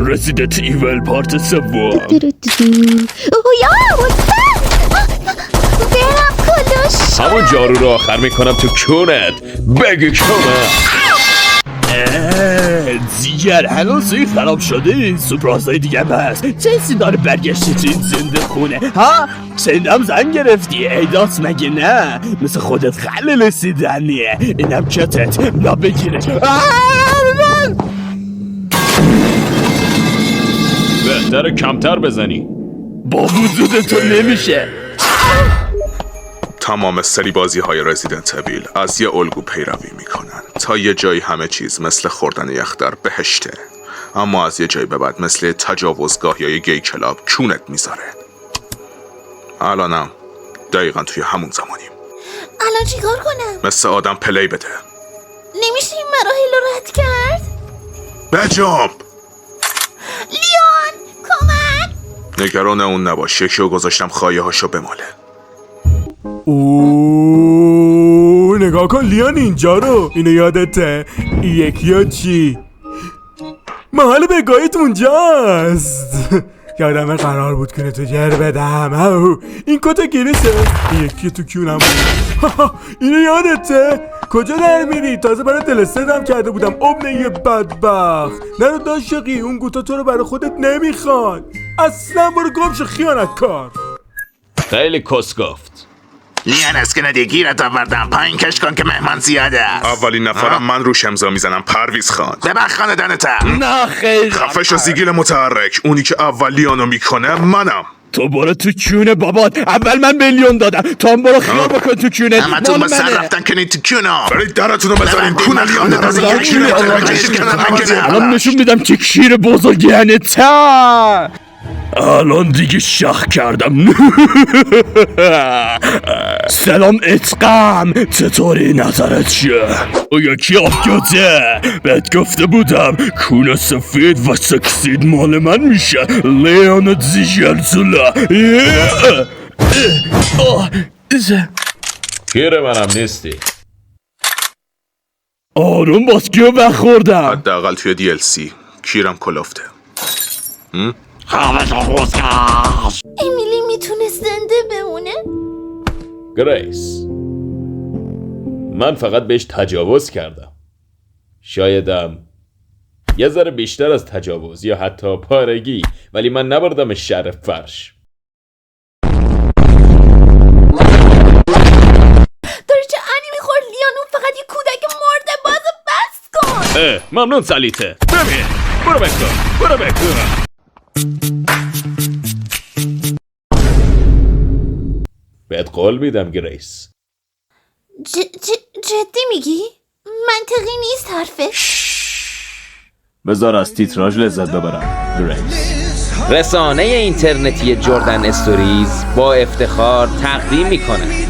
رزیدنت ایول پارت سوم. یا برم کلوش. همون جارو رو آخر میکنم تو کونت. بگی کنم دیگر هنوزی خراب شده. سپرازهای دیگه بس. چه سی داره برگشتی تو این زنده خونه ها؟ شنیدم زن گرفتی. ایداس مگه نه؟ مثل خودت خیلی رسیدنیه. اینم کتت بیا بگیره. بهتره کمتر بزنی. با وجود تو نمیشه. تمام سری بازی های رزیدنت اویل از یه الگو پیروی میکنن تا یه جایی همه چیز مثل خوردن یخ در بهشته، اما از یه جایی به بعد مثل تجاوزگاه یا یه گی کلاب کونت میذاره. الانم دقیقا توی همون زمانیم. الان چیکار کنم؟ مثل آدم پلی بده. نمیشه این مراحل رو رد کرد؟ بجنب. لیون کمک. نگران اون نباش، یکی رو گذاشتم خواهیه هاشو بماله. اوه نگاه کن لیان اینجا رو. اینو یادته؟ یکی ها چی؟ محل بگاهیت اونجاست. یادمه قرار بود که تو جر بدم. این کتا گریسه. این یکی تو کیونم بود. اینو یادته؟ کجا در میری؟ تازه برای دلستدم کرده بودم. ابنه یه بدبخت. نرو داشقی، اون گوتا تو رو برای خودت نمیخواد. اصلا برو گمشو خیانت کار. خیلی کس گفت. لیان اسکندی گیرت آوردم. پایین کش کن که مهمان زیاده است. اولین نفرم من روش امضا میزنم. پرویز خان. ببخ خاندانتم. نه خیلی خفه شو زیگیل متحرک. اونی که اول لیانو میکنه منم. تو برو تو کونه بابات. اول من میلیون دادم تو هم برو خیال بکن تو کونه. اما تو مسر رفتن کنید تو کونو. برید درتونو بذارین. کونه لیان الان نشون میدم که کیر بزرگیانه تا. الان دیگه شخ کردم. سلام اتقام، چطوری نظرت چیه؟ او یکی آفیاته. بهت گفته بودم کونه سفید و سکسید مال من میشه. لیان زیجرزولا. کیر منم نیستی. آروم باز که بخوردم. حداقل توی DLC کیرم کلافته. امیلی میتونه زنده بمونه؟ گریس، من فقط بهش تجاوز کردم. شایدم یه ذره بیشتر از تجاوز یا حتی پارگی، ولی من نبردم شهر فرش. داری چه انی میخور لیان؟ اون فقط یه کودک مرده. بازو بس کن. ممنون سلیته. ببین برو بکن. بهت قول میدم گریس. جدی میگی؟ منطقی نیست حرفت. بذار از تیتراژ لذت ببرم گریس. رسانه اینترنتی جردن استوریز با افتخار تقدیم میکنه